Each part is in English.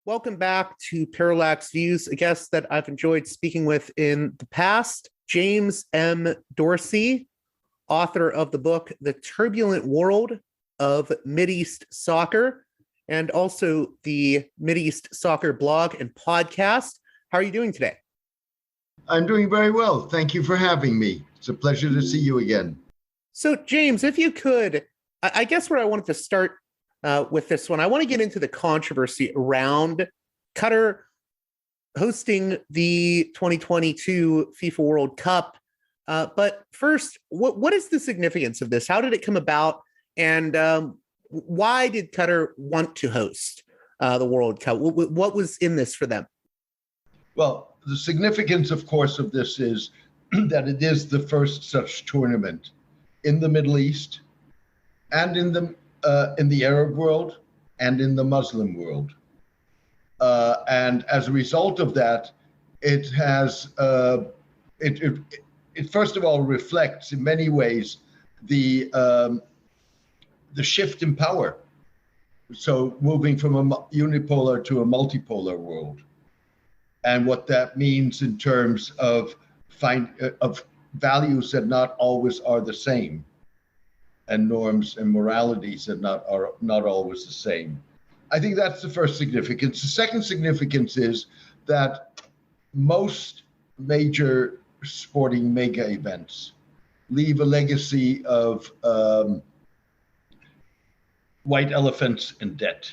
Welcome back to Parallax Views, a guest that I've enjoyed speaking with in the past, James M. Dorsey, author of the book, The Turbulent World of Mideast Soccer, and also the Mideast Soccer blog and podcast. How are you doing today? I'm doing very well. Thank you for having me. It's a pleasure to see you again. So, James, if you could, I guess where I wanted to start with this one, I want to get into the controversy around Qatar hosting the 2022 FIFA World Cup. But first, what is the significance of this? How did it come about? And why did Qatar want to host the World Cup? What was in this for them? Well, the significance, of course, of this is that it is the first such tournament in the Middle East and in the Arab world and in the Muslim world. And as a result of that, it has, it first of all reflects in many ways the shift in power. So moving from a unipolar to a multipolar world, and what that means in terms of values that not always are the same, and norms and moralities that are not always the same. I think that's the first significance. The second significance is that most major sporting mega events leave a legacy of white elephants and debt.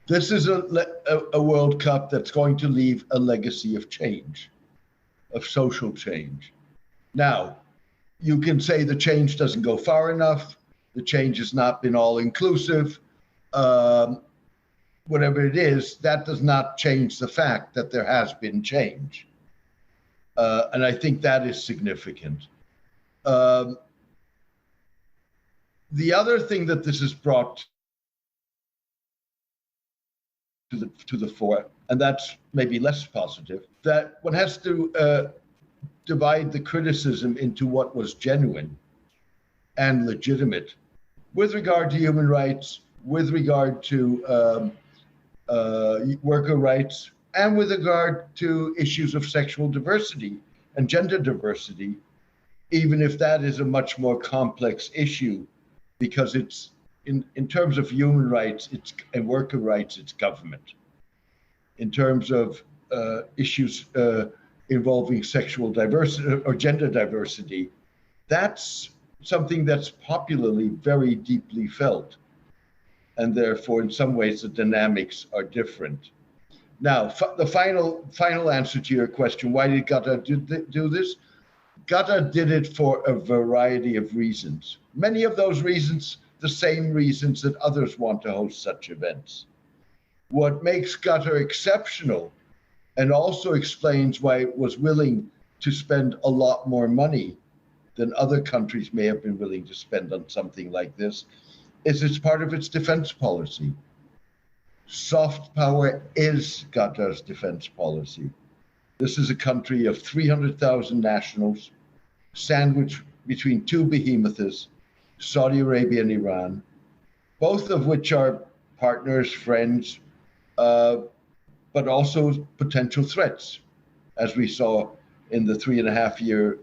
This is a World Cup that's going to leave a legacy of change, of social change. Now, you can say the change doesn't go far enough, the change has not been all inclusive, whatever it is, that does not change the fact that there has been change. And I think that is significant. The other thing that this has brought to the fore, and that's maybe less positive, that one has to divide the criticism into what was genuine and legitimate with regard to human rights, with regard to worker rights, and with regard to issues of sexual diversity and gender diversity, even if that is a much more complex issue, because it's in terms of human rights and worker rights, it's government. In terms of issues involving sexual diversity or gender diversity, that's something that's popularly very deeply felt. And therefore, in some ways, the dynamics are different. Now, the final answer to your question, why did Qatar do this? Qatar did it for a variety of reasons. Many of those reasons, the same reasons that others want to host such events. What makes Qatar exceptional and also explains why it was willing to spend a lot more money than other countries may have been willing to spend on something like this is it's part of its defense policy. Soft power is Qatar's defense policy. This is a country of 300,000 nationals, sandwiched between two behemoths, Saudi Arabia and Iran, both of which are partners, friends, but also potential threats, as we saw in the 3.5-year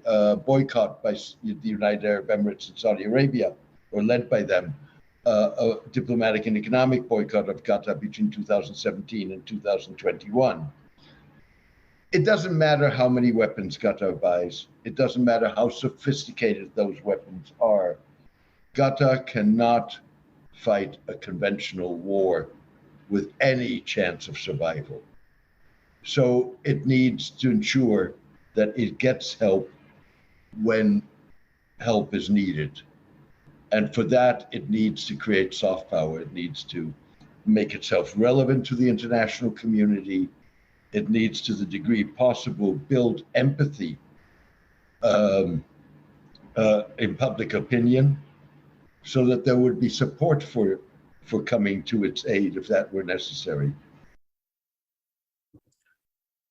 boycott by the United Arab Emirates and Saudi Arabia, or led by them, a diplomatic and economic boycott of Qatar between 2017 and 2021. It doesn't matter how many weapons Qatar buys. It doesn't matter how sophisticated those weapons are. Qatar cannot fight a conventional war with any chance of survival. So it needs to ensure that it gets help when help is needed. And for that, it needs to create soft power. It needs to make itself relevant to the international community. It needs, to the degree possible, build empathy in public opinion so that there would be support for coming to its aid if that were necessary.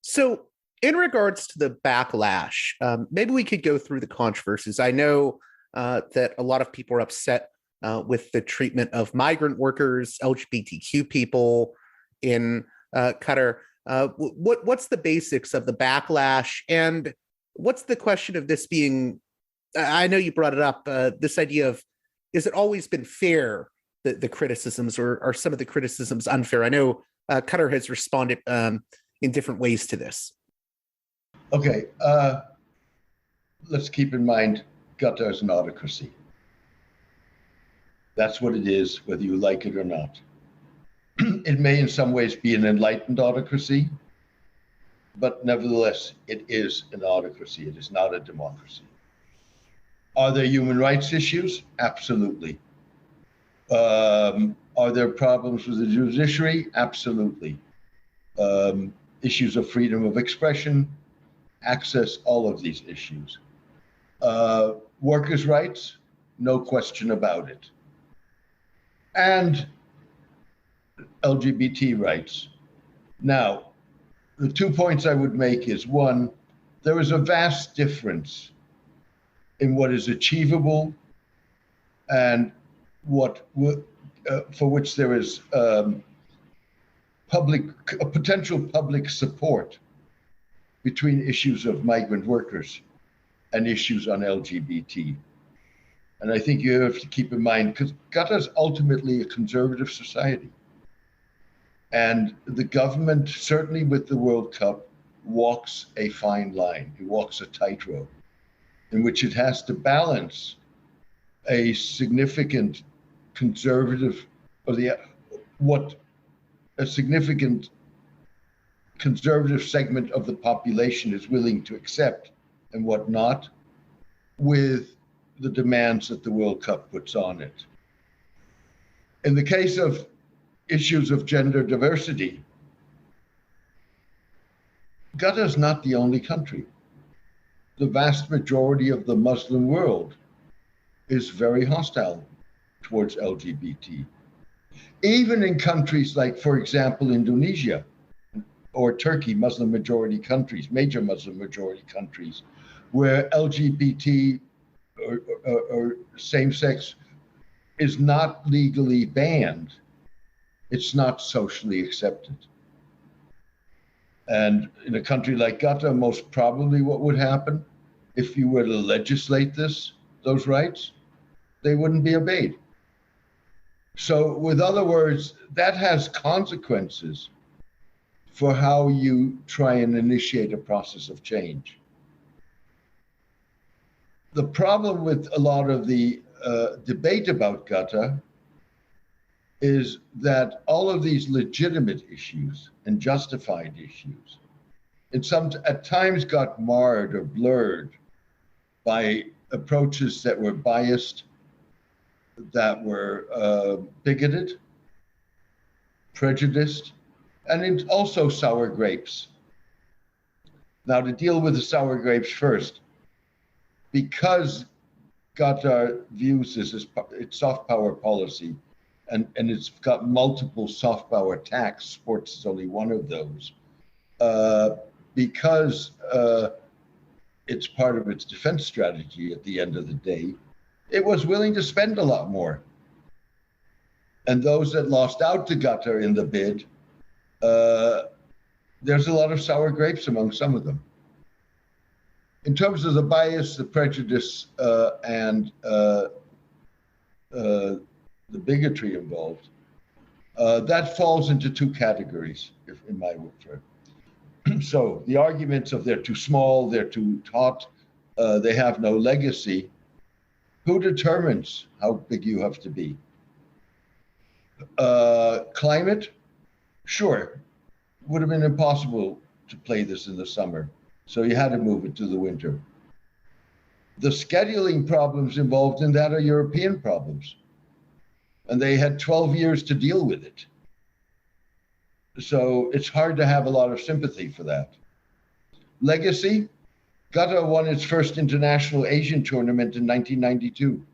So in regards to the backlash, maybe we could go through the controversies. I know that a lot of people are upset with the treatment of migrant workers, LGBTQ people, in Qatar. What's the basics of the backlash, and what's the question of this being? I know you brought it up. This idea of, is it always been fair? The criticisms, or are some of the criticisms unfair? I know Qatar has responded in different ways to this. Okay, let's keep in mind Qatar is an autocracy. That's what it is, whether you like it or not. It may in some ways be an enlightened autocracy, but nevertheless, it is an autocracy. It is not a democracy. Are there human rights issues? Absolutely. Are there problems with the judiciary? Absolutely. Issues of freedom of expression, access, all of these issues. Workers' rights, no question about it. And LGBT rights. Now, the 2 points I would make is, one, there is a vast difference in what is achievable and what for which there is potential public support between issues of migrant workers and issues on LGBT. And I think you have to keep in mind, because Qatar is ultimately a conservative society. And the government, certainly with the World Cup, walks a fine line. It walks a tightrope in which it has to balance a significant conservative, a significant conservative segment of the population is willing to accept and what not, with the demands that the World Cup puts on it. In the case of issues of gender diversity, Qatar is not the only country. The vast majority of the Muslim world is very hostile towards LGBT. Even in countries like, for example, Indonesia or Turkey, Muslim majority countries, major Muslim majority countries, where LGBT or same-sex is not legally banned, it's not socially accepted. And in a country like Qatar, most probably what would happen if you were to legislate those rights, they wouldn't be obeyed. So with other words, that has consequences for how you try and initiate a process of change. The problem with a lot of the debate about Qatar is that all of these legitimate issues and justified issues, at times got marred or blurred by approaches that were biased, that were bigoted, prejudiced, and also sour grapes. Now, to deal with the sour grapes first, because Qatar views this as its soft power policy, and it's got multiple soft power attacks, sports is only one of those, because it's part of its defense strategy at the end of the day, it was willing to spend a lot more. And those that lost out to Qatar in the bid, there's a lot of sour grapes among some of them. In terms of the bias, the prejudice, and the bigotry involved, that falls into two categories, in my term. So the arguments of they're too small, they're too hot, they have no legacy. Who determines how big you have to be? Climate? Sure. Would have been impossible to play this in the summer, so you had to move it to the winter. The scheduling problems involved in that are European problems, and they had 12 years to deal with it. So it's hard to have a lot of sympathy for that. Legacy? Qatar won its first international Asian tournament in 1992.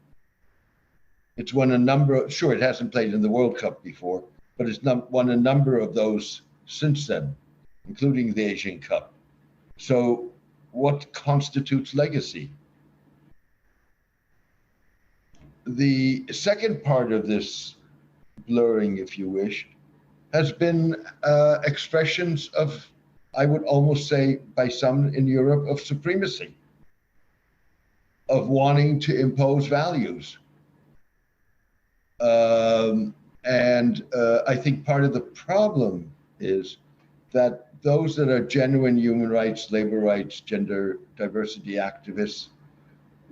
It's won a number of, sure, it hasn't played in the World Cup before, but it's won a number of those since then, including the Asian Cup. So what constitutes legacy? The second part of this blurring, if you wish, has been expressions of, I would almost say by some in Europe, of supremacy, of wanting to impose values. I think part of the problem is that those that are genuine human rights, labor rights, gender diversity activists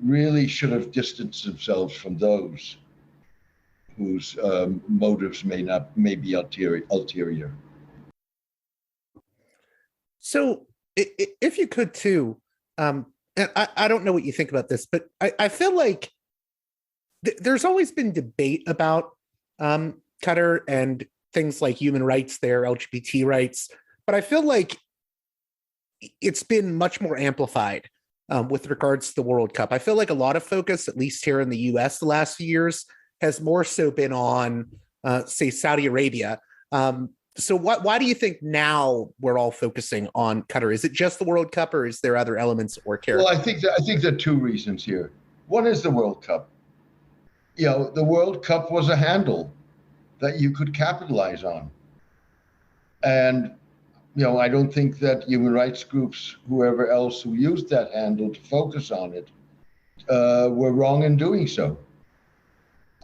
really should have distanced themselves from those whose motives may be ulterior. So, if you could too, and I don't know what you think about this, but I feel like there's always been debate about Qatar and things like human rights there, LGBT rights, but I feel like it's been much more amplified with regards to the World Cup. I feel like a lot of focus, at least here in the US the last few years, has more so been on, say, Saudi Arabia. So why do you think now we're all focusing on Qatar? Is it just the World Cup, or is there other elements or characters? Well, I think there are two reasons here. One is the World Cup. You know, the World Cup was a handle that you could capitalize on. And, you know, I don't think that human rights groups, whoever else who used that handle to focus on it, were wrong in doing so.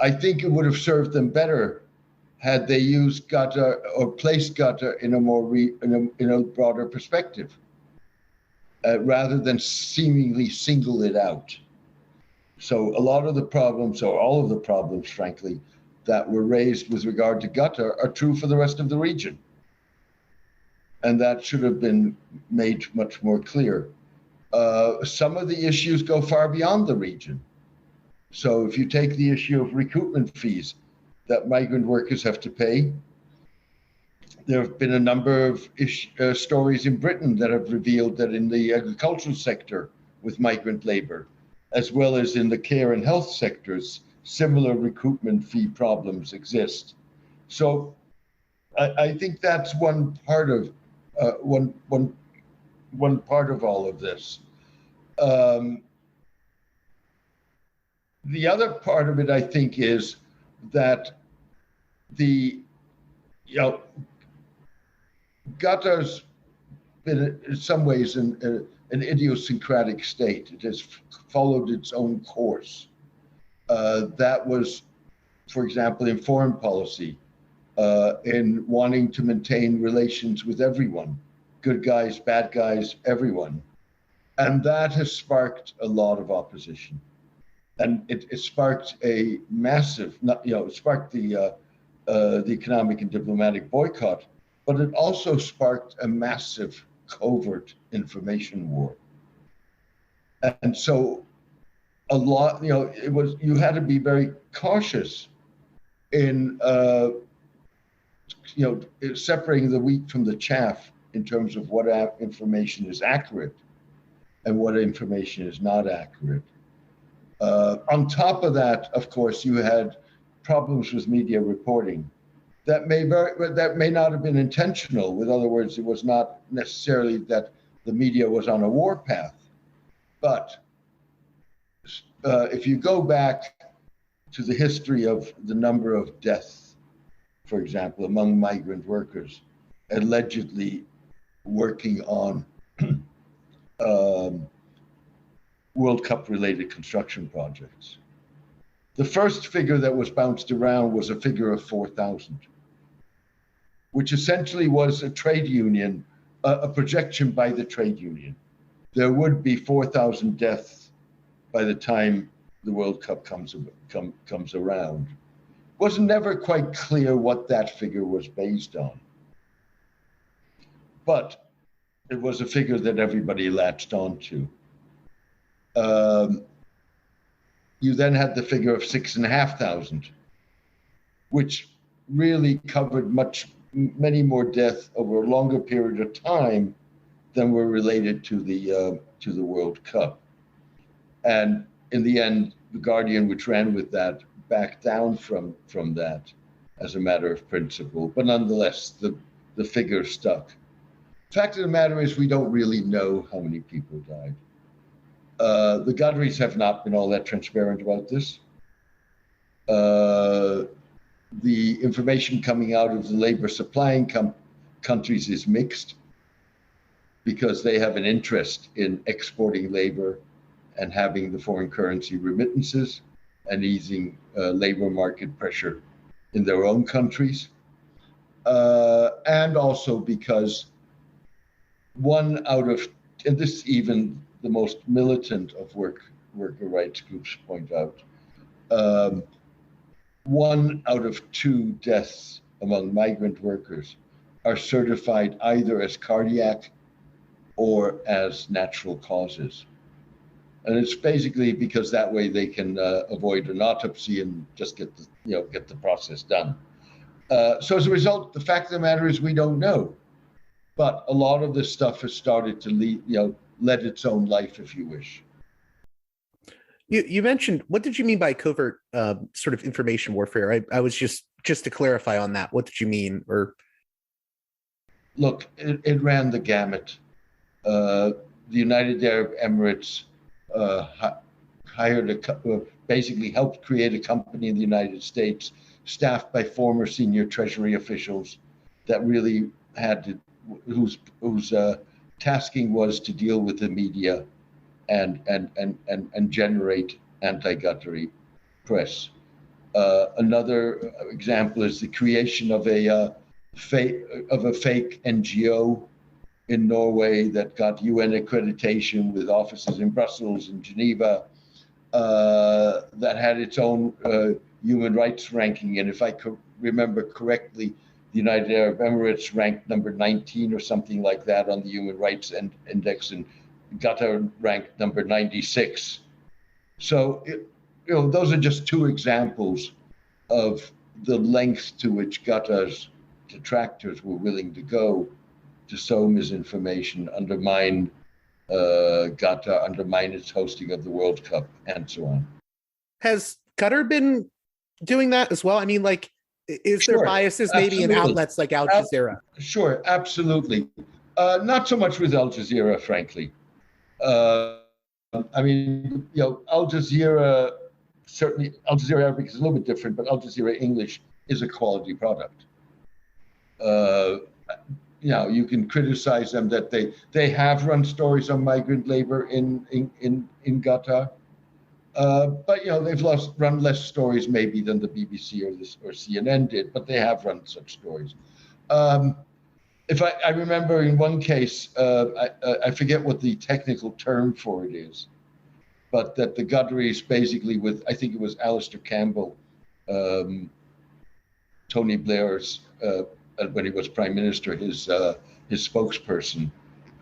I think it would have served them better had they used Qatar or placed Qatar in a more in a broader perspective, rather than seemingly single it out. So a lot of the problems, or all of the problems, frankly, that were raised with regard to Qatar are true for the rest of the region. And that should have been made much more clear. Some of the issues go far beyond the region. So if you take the issue of recruitment fees that migrant workers have to pay, there have been a number of stories in Britain that have revealed that in the agricultural sector with migrant labor, as well as in the care and health sectors, similar recruitment fee problems exist. So I think that's one part of one part of all of this. The other part of it, I think, is that Qatar's been in some ways an idiosyncratic state. It has followed its own course. That was, for example, in foreign policy, in wanting to maintain relations with everyone, good guys, bad guys, everyone. And that has sparked a lot of opposition. And it sparked a massive, it sparked the economic and diplomatic boycott, but it also sparked a massive covert information war. And so a lot, you had to be very cautious in, separating the wheat from the chaff in terms of what information is accurate and what information is not accurate. On top of that, of course, you had problems with media reporting that may not have been intentional. In other words, it was not necessarily that the media was on a war path, but if you go back to the history of the number of deaths, for example, among migrant workers, allegedly working on World Cup related construction projects. The first figure that was bounced around was a figure of 4,000, which essentially was a trade union, a projection by the trade union. There would be 4,000 deaths by the time the World Cup comes around. It was never quite clear what that figure was based on. But it was a figure that everybody latched onto. You then had the figure of 6,500, which really covered many more deaths over a longer period of time than were related to the World Cup. And in the end, The Guardian, which ran with that, backed down from that as a matter of principle. But nonetheless, the figure stuck. Fact of the matter is, we don't really know how many people died. The Qataris have not been all that transparent about this. the information coming out of the labor supplying countries is mixed because they have an interest in exporting labor and having the foreign currency remittances and easing labor market pressure in their own countries. And also because one out of, and this even the most militant of worker rights groups point out, 1 out of 2 deaths among migrant workers are certified either as cardiac or as natural causes. And it's basically because that way they can avoid an autopsy and just get the process done. So as a result, the fact of the matter is we don't know. But a lot of this stuff has started to let its own life, if you wish. You mentioned, what did you mean by covert sort of information warfare? I was just to clarify on that. What did you mean? Or look, it ran the gamut. The United Arab Emirates basically helped create a company in the United States, staffed by former senior Treasury officials, that really had to, whose tasking was to deal with the media and generate anti-Qatari press. Another example is the creation of a fake NGO in Norway that got UN accreditation with offices in Brussels and Geneva, that had its own human rights ranking. And if I could remember correctly, the United Arab Emirates ranked number 19 or something like that on the Human Rights Index, and Qatar ranked number 96. So, those are just 2 examples of the length to which Qatar's detractors were willing to go to sow misinformation, undermine Qatar, undermine its hosting of the World Cup, and so on. Has Qatar been doing that as well? I mean, like, is there biases maybe in outlets like Al Jazeera? Sure, absolutely. Not so much with Al Jazeera, frankly. I mean, Al Jazeera, certainly Al Jazeera Arabic is a little bit different, but Al Jazeera English is a quality product. You can criticize them that they have run stories on migrant labor in Qatar, but they've run less stories maybe than the BBC or CNN did, but they have run such stories. If I remember in one case, I forget what the technical term for it is, but that the Qataris basically with, I think it was Alistair Campbell, Tony Blair's, when he was prime minister, his spokesperson,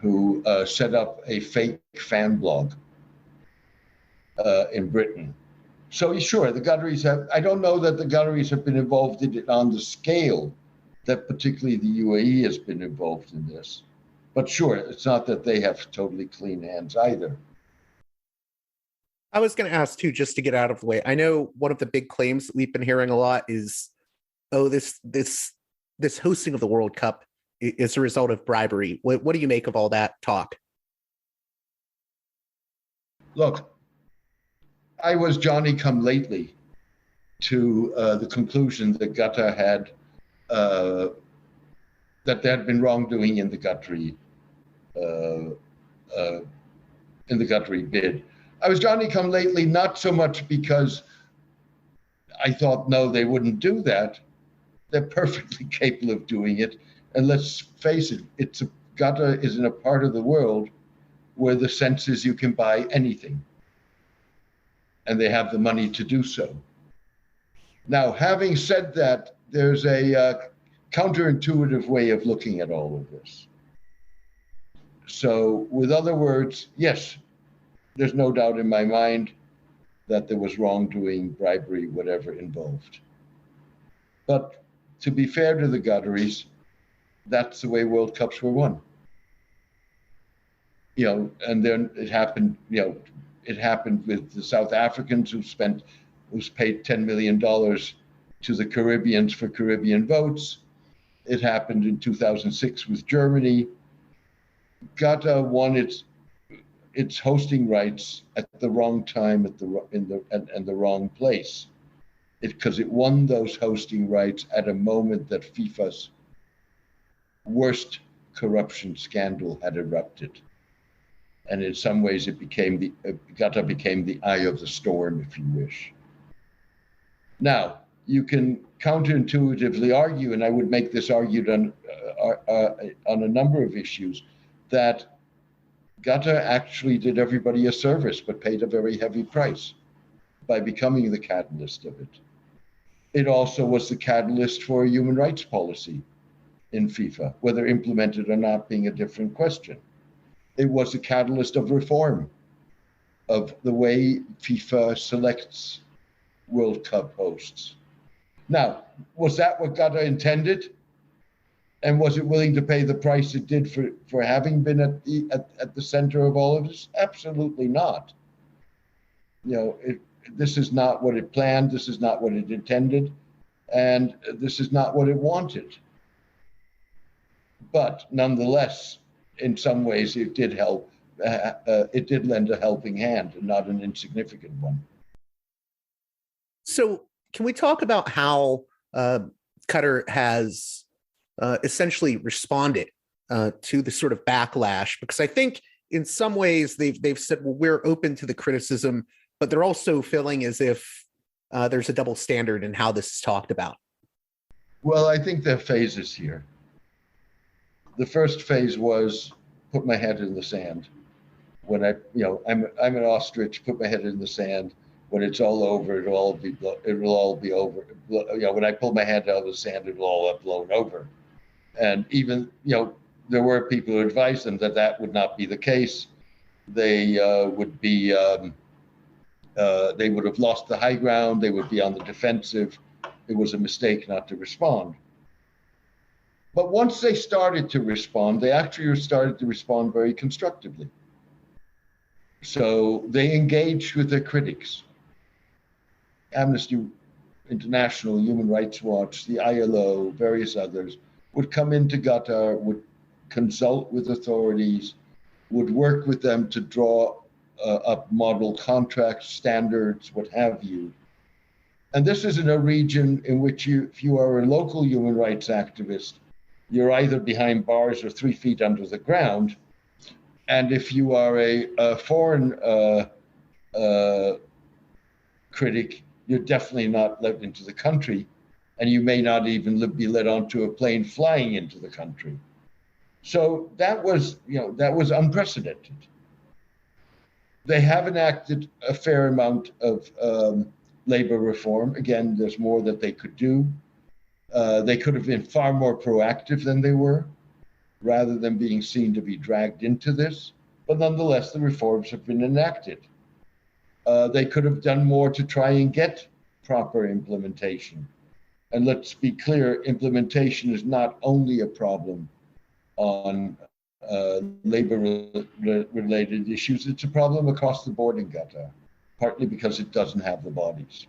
who set up a fake fan blog in Britain. So sure, the Qataris have, I don't know that the Qataris have been involved in it on the scale that particularly the UAE has been involved in this. But sure, it's not that they have totally clean hands either. I was going to ask too, just to get out of the way. I know one of the big claims that we've been hearing a lot is, this hosting of the World Cup is a result of bribery. What do you make of all that talk? Look, I was Johnny come lately to the conclusion that Qatar had, that there had been wrongdoing in the Qatari bid. I was Johnny come lately not so much because I thought, no, they wouldn't do that. They're perfectly capable of doing it. And let's face it, Qatar is in a part of the world where the sense is you can buy anything. And they have the money to do so. Now, having said that, there's a counterintuitive way of looking at all of this. So, with other words, yes, there's no doubt in my mind that there was wrongdoing, bribery, whatever involved. But to be fair to the Qataris, that's the way World Cups were won. And then it happened, it happened with the South Africans who's paid $10 million to the Caribbeans for Caribbean votes. It happened in 2006 with Germany. Qatar won its hosting rights at the wrong time and the wrong place. because it won those hosting rights at a moment that FIFA's worst corruption scandal had erupted. And in some ways, Qatar became the eye of the storm, if you wish. Now, you can counterintuitively argue, and I would make this argument on a number of issues, that Qatar actually did everybody a service, but paid a very heavy price by becoming the catalyst of it. It also was the catalyst for a human rights policy in FIFA, whether implemented or not being a different question. It was a catalyst of reform of the way FIFA selects World Cup hosts. Now, was that what Qatar intended? And was it willing to pay the price it did for having been at the center of all of this? Absolutely not. This is not what it planned. This is not what it intended. And this is not what it wanted. But nonetheless, in some ways, it did help. It did lend a helping hand, and not an insignificant one. So can we talk about how Qatar has essentially responded to the sort of backlash? Because I think in some ways they've said, well, we're open to the criticism, but they're also feeling as if there's a double standard in how this is talked about. Well, I think there are phases here. The first phase was put my head in the sand. When I'm an ostrich, put my head in the sand. When it's all over, it'll all be over. When I pull my hand out of the sand, it'll all have blown over. And even, there were people who advised them that would not be the case. They would have lost the high ground. They would be on the defensive. It was a mistake not to respond. But once they started to respond, they actually started to respond very constructively. So they engaged with their critics. Amnesty International, Human Rights Watch, the ILO, various others would come into Qatar, would consult with authorities, would work with them to draw up model contracts, standards, what have you. And this is in a region in which if you are a local human rights activist, you're either behind bars or 3 feet under the ground. And if you are a foreign critic, you're definitely not let into the country, and you may not even be let onto a plane flying into the country. So that was unprecedented. They have enacted a fair amount of labor reform. Again, there's more that they could do. They could have been far more proactive than they were, rather than being seen to be dragged into this. But nonetheless, the reforms have been enacted. They could have done more to try and get proper implementation. And let's be clear, implementation is not only a problem on labor-related issues, it's a problem across the board in Qatar, partly because it doesn't have the bodies.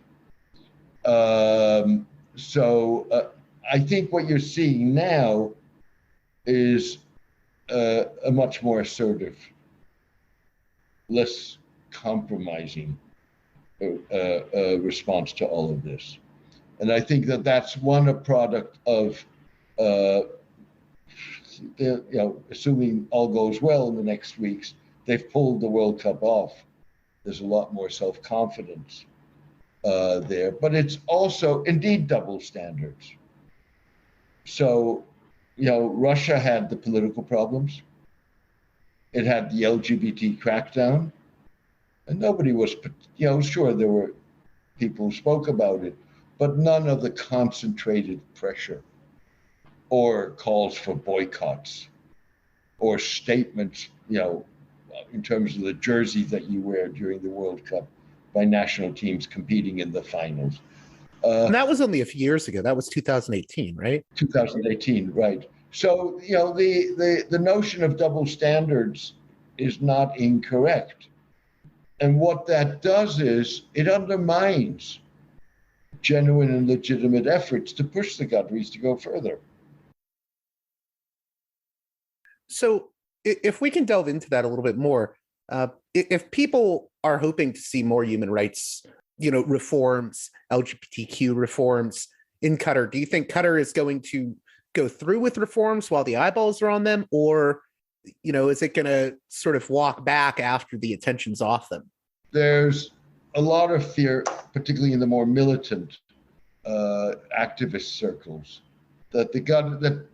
So I think what you're seeing now is a much more assertive, less compromising response to all of this. And I think that's a product of, assuming all goes well in the next weeks, they've pulled the World Cup off. There's a lot more self-confidence there, but it's also indeed double standards. So, Russia had the political problems. It had the LGBT crackdown, and nobody was, sure, there were people who spoke about it, but none of the concentrated pressure or calls for boycotts or statements, in terms of the jersey that you wear during the World Cup by national teams competing in the finals. And that was only a few years ago. That was 2018, right? 2018, right. So, the notion of double standards is not incorrect. And what that does is it undermines genuine and legitimate efforts to push the Qataris to go further. So if we can delve into that a little bit more, if people are hoping to see more human rights reforms, LGBTQ reforms in Qatar. Do you think Qatar is going to go through with reforms while the eyeballs are on them, or is it going to sort of walk back after the attention's off them? There's a lot of fear, particularly in the more militant activist circles, that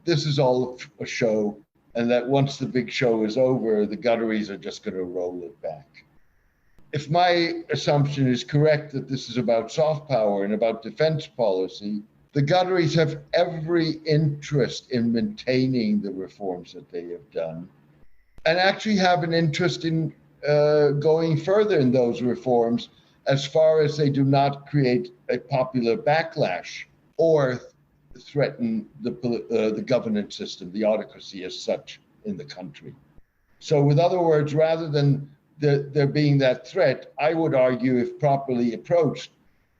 this is all a show, and that once the big show is over, the Qataris are just going to roll it back. If my assumption is correct that this is about soft power and about defense policy, the Qataris have every interest in maintaining the reforms that they have done, and actually have an interest in going further in those reforms, as far as they do not create a popular backlash or threaten the governance system, the autocracy as such in the country. So, with other words, rather than there being that threat, I would argue, if properly approached,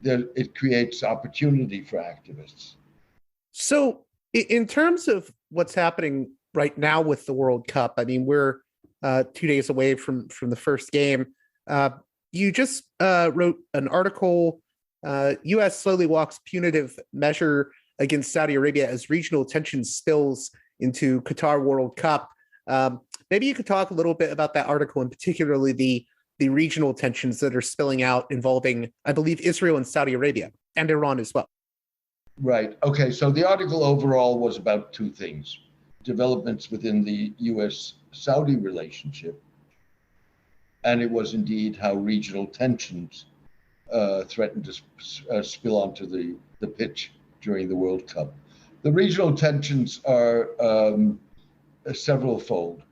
that it creates opportunity for activists. So, in terms of what's happening right now with the World Cup, I mean, we're 2 days away from the first game. You just wrote an article, U.S. slowly walks punitive measure against Saudi Arabia as regional tension spills into Qatar World Cup. Maybe you could talk a little bit about that article, and particularly the regional tensions that are spilling out involving, I believe, Israel and Saudi Arabia and Iran as well. Right. Okay. So the article overall was about two things: developments within the U.S.-Saudi relationship, and it was indeed how regional tensions threatened to spill onto the pitch during the World Cup. The regional tensions are several-fold.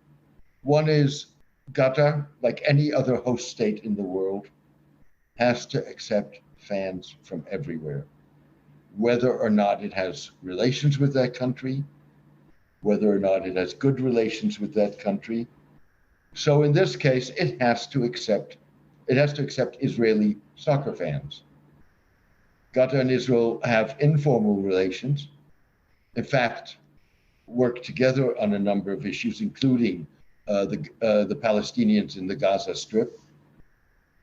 One is Qatar, like any other host state in the world, has to accept fans from everywhere, whether or not it has relations with that country, whether or not it has good relations with that country. So in this case, it has to accept Israeli soccer fans. Qatar and Israel have informal relations. In fact, work together on a number of issues, including the Palestinians in the Gaza Strip.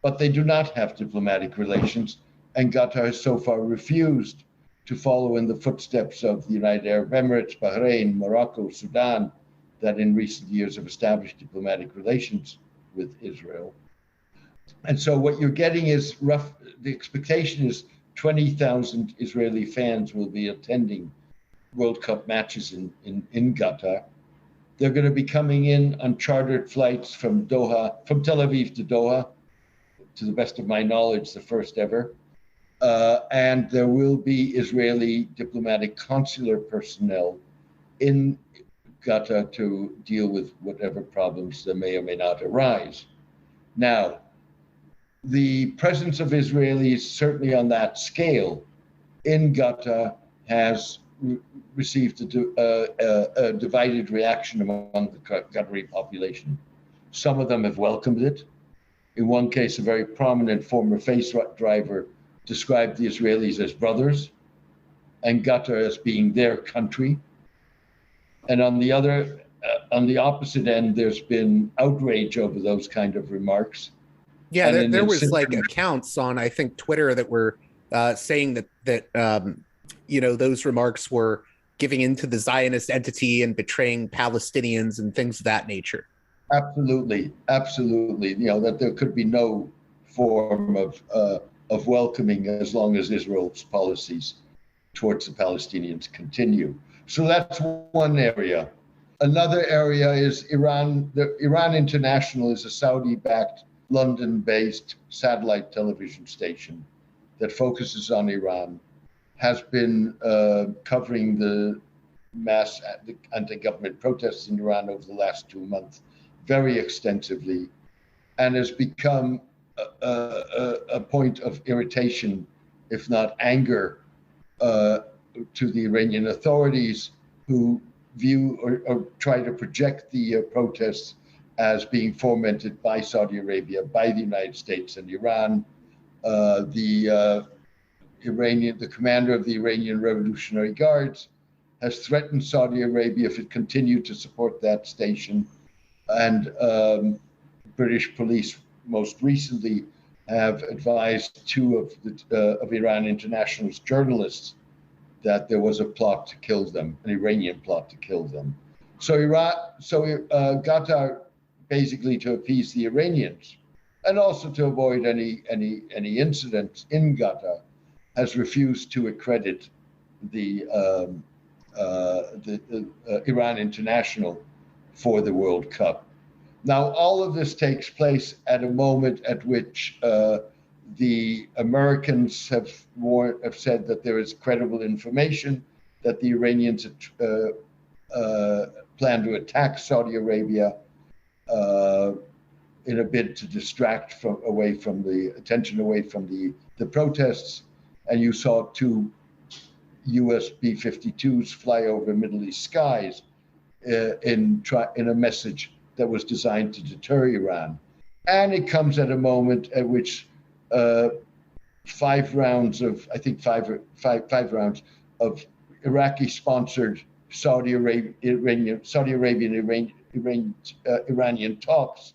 But they do not have diplomatic relations, and Qatar has so far refused to follow in the footsteps of the United Arab Emirates, Bahrain, Morocco, Sudan, that in recent years have established diplomatic relations with Israel. And so what you're getting is the expectation is 20,000 Israeli fans will be attending World Cup matches in Qatar. They're going to be coming in on chartered flights from Tel Aviv to Doha, to the best of my knowledge, the first ever. And there will be Israeli diplomatic consular personnel in Qatar to deal with whatever problems that may or may not arise. Now, the presence of Israelis, certainly on that scale, in Qatar has received a divided reaction among the Qatari population. Some of them have welcomed it. In one case, a very prominent former face driver described the Israelis as brothers and Qatar as being their country. And on the opposite end, there's been outrage over those kind of remarks. Yeah, there was like accounts on, I think, Twitter that were saying that those remarks were giving into the Zionist entity and betraying Palestinians and things of that nature. Absolutely. That there could be no form of welcoming as long as Israel's policies towards the Palestinians continue. So that's one area. Another area is Iran. The Iran International is a Saudi-backed, London-based satellite television station that focuses on Iran, has been covering the mass anti-government protests in Iran over the last 2 months very extensively, and has become a point of irritation, if not anger, to the Iranian authorities, who view or try to project the protests as being fomented by Saudi Arabia, by the United States and Iran. The commander of the Iranian Revolutionary Guards has threatened Saudi Arabia if it continued to support that station. And British police most recently have advised two of Iran International's journalists that there was a plot to kill them, an Iranian plot to kill them. So Qatar, basically to appease the Iranians, and also to avoid any incidents in Qatar, has refused to accredit the Iran International for the World Cup. Now, all of this takes place at a moment at which the Americans have said that there is credible information that the Iranians plan to attack Saudi Arabia in a bid to distract attention away from the protests. And you saw two US B-52s fly over Middle East skies in a message that was designed to deter Iran. And it comes at a moment at which five rounds of Iraqi-sponsored Saudi Arabian Iranian talks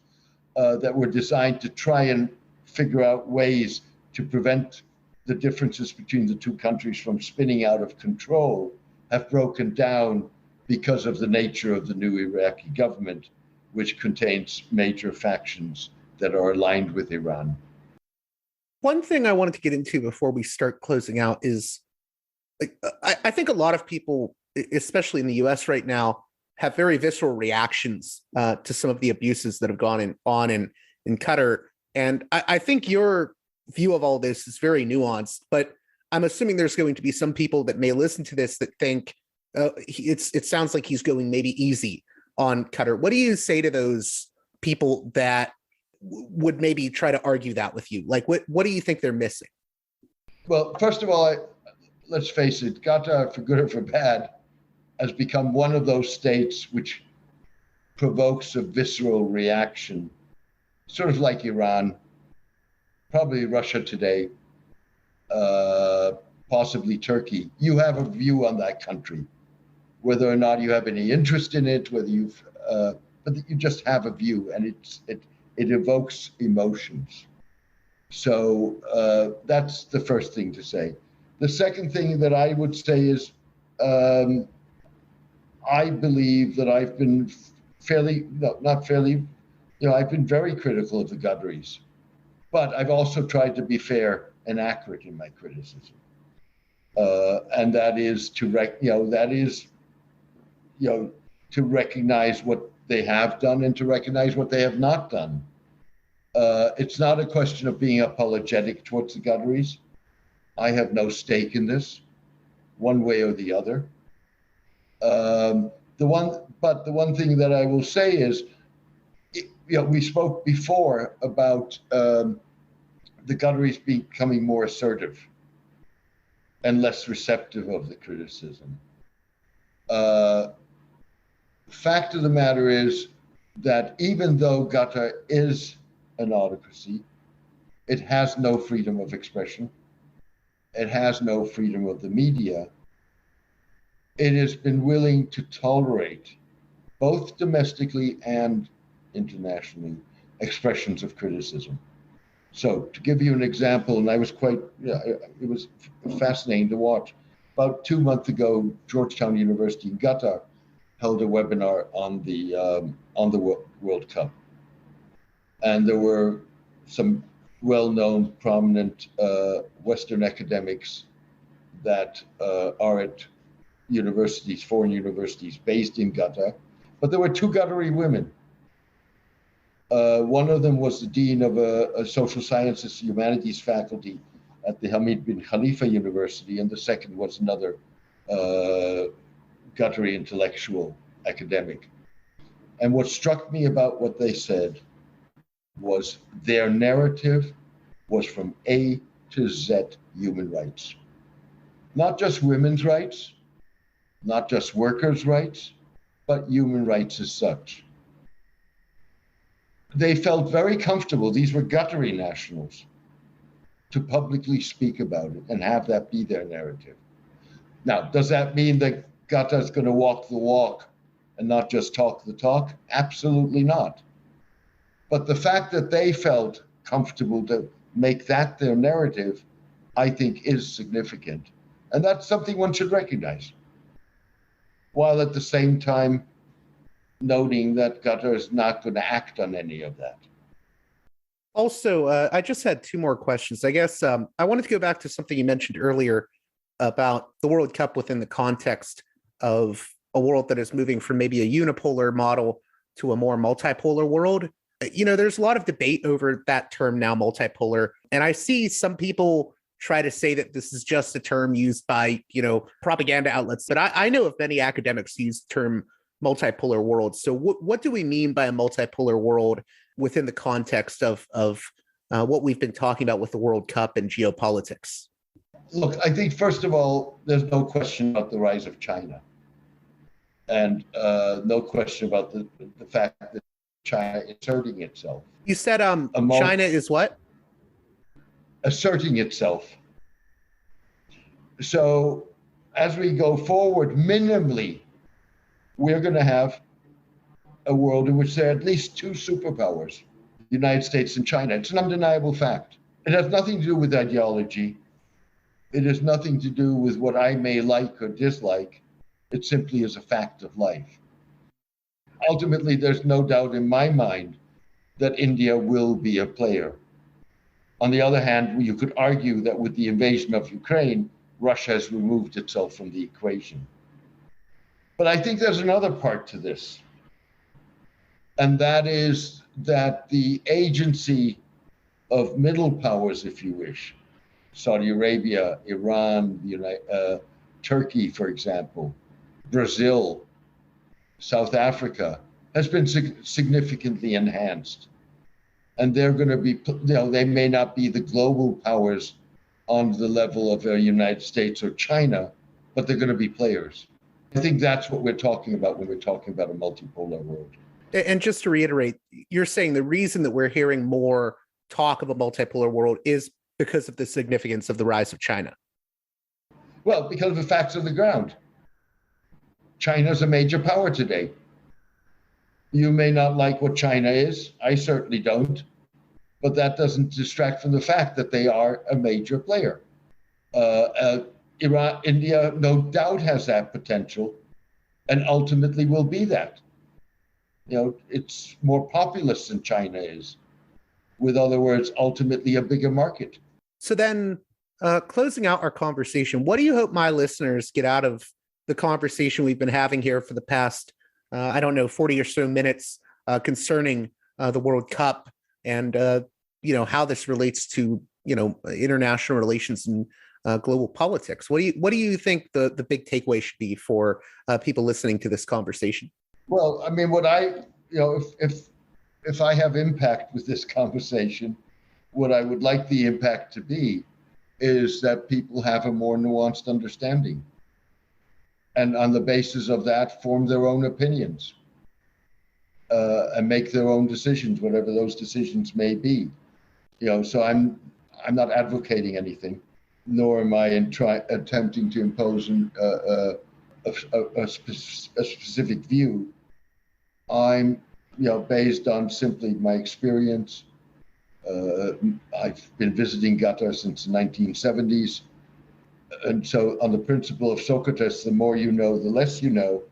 that were designed to try and figure out ways to prevent the differences between the two countries from spinning out of control have broken down because of the nature of the new Iraqi government, which contains major factions that are aligned with Iran. One thing I wanted to get into before we start closing out is I think a lot of people, especially in the US right now, have very visceral reactions to some of the abuses that have gone on in Qatar. And I think your view of all this is very nuanced, but I'm assuming there's going to be some people that may listen to this that think it sounds like he's going maybe easy on Qatar. What do you say to those people that would maybe try to argue that with you? Like, what do you think they're missing? Well, first of all, let's face it, Qatar, for good or for bad, has become one of those states which provokes a visceral reaction, sort of like Iran, probably Russia today, possibly Turkey. You have a view on that country, whether or not you have any interest in it, but you just have a view, and it evokes emotions. So that's the first thing to say. The second thing that I would say is I believe that I've been I've been very critical of the Qataris, but I've also tried to be fair and accurate in my criticism, and that is to recognize what they have done and to recognize what they have not done. It's not a question of being apologetic towards the Qataris. I have no stake in this, one way or the other. The one thing that I will say is, we spoke before about the Qataris becoming more assertive and less receptive of the criticism. Fact of the matter is that even though Qatar is an autocracy, it has no freedom of expression. It has no freedom of the media. It has been willing to tolerate, both domestically and internationally, expressions of criticism. So to give you an example, and I was it was fascinating to watch. About 2 months ago, Georgetown University in Qatar held a webinar on the World Cup. And there were some well-known, prominent Western academics that are at universities, foreign universities based in Qatar. But there were two Qatari women. One of them was the dean of a social sciences humanities faculty at the Hamid bin Khalifa University, and the second was another Qatari intellectual academic. And what struck me about what they said was their narrative was from A to Z human rights. Not just women's rights, not just workers' rights, but human rights as such. They felt very comfortable, these were Qatari nationals, to publicly speak about it and have that be their narrative. Now, does that mean that Qatar is going to walk the walk and not just talk the talk? Absolutely not. But the fact that they felt comfortable to make that their narrative, I think is significant. And that's something one should recognize, while at the same time noting that Qatar is not going to act on any of that. Also, I just had two more questions. I guess I wanted to go back to something you mentioned earlier about the World Cup within the context of a world that is moving from maybe a unipolar model to a more multipolar world. There's a lot of debate over that term now, multipolar. And I see some people try to say that this is just a term used by, propaganda outlets. But I know of many academics who use the term multipolar world. So what do we mean by a multipolar world within the context of what we've been talking about with the World Cup and geopolitics? Look, I think, first of all, there's no question about the rise of China. And no question about the fact that China is asserting itself. You said China is what? Asserting itself. So as we go forward, minimally, we're going to have a world in which there are at least two superpowers, the United States and China. It's an undeniable fact. It has nothing to do with ideology. It has nothing to do with what I may like or dislike. It simply is a fact of life. Ultimately, there's no doubt in my mind that India will be a player. On the other hand, you could argue that with the invasion of Ukraine, Russia has removed itself from the equation. But I think there's another part to this, and that is that the agency of middle powers, if you wish, Saudi Arabia, Iran, Turkey, for example, Brazil, South Africa, has been significantly enhanced. And they're going to be, they may not be the global powers on the level of the United States or China, but they're going to be players. I think that's what we're talking about when we're talking about a multipolar world. And just to reiterate, you're saying the reason that we're hearing more talk of a multipolar world is because of the significance of the rise of China? Well, because of the facts of the ground. China's a major power today. You may not like what China is. I certainly don't. But that doesn't distract from the fact that they are a major player. India, no doubt, has that potential and ultimately will be that. It's more populous than China is. With other words, ultimately a bigger market. So then, closing out our conversation, what do you hope my listeners get out of the conversation we've been having here for the past 40 or so minutes concerning the World Cup and, how this relates to, international relations and global politics? What do you think the big takeaway should be for people listening to this conversation? Well, I mean, if I have impact with this conversation, what I would like the impact to be is that people have a more nuanced understanding. And on the basis of that, form their own opinions and make their own decisions, whatever those decisions may be. So I'm not advocating anything, nor am I attempting to impose a specific view. I'm, based on simply my experience. I've been visiting Qatar since the 1970s. And so on the principle of Socrates, the more you know, the less you know.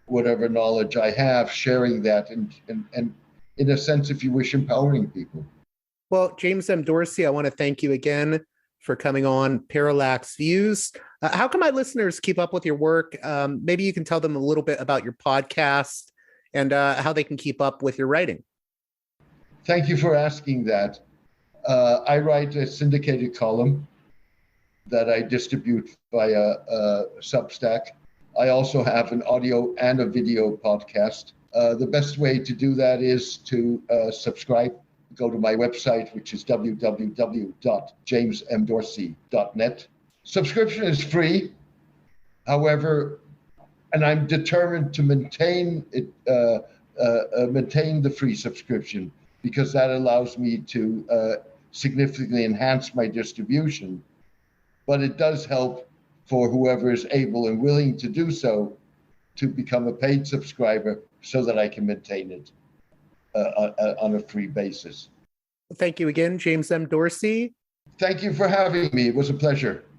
Whatever knowledge I have, sharing that and in a sense, if you wish, empowering people. Well, James M. Dorsey, I want to thank you again for coming on Parallax Views. How can my listeners keep up with your work? Maybe you can tell them a little bit about your podcast and how they can keep up with your writing. Thank you for asking that. I write a syndicated column that I distribute via Substack. I also have an audio and a video podcast. The best way to do that is to subscribe. Go to my website, which is www.jamesmdorsey.net. Subscription is free. However, and I'm determined to maintain it, maintain the free subscription, because that allows me to significantly enhance my distribution. But it does help for whoever is able and willing to do so to become a paid subscriber so that I can maintain it on a free basis. Thank you again, James M. Dorsey. Thank you for having me. It was a pleasure.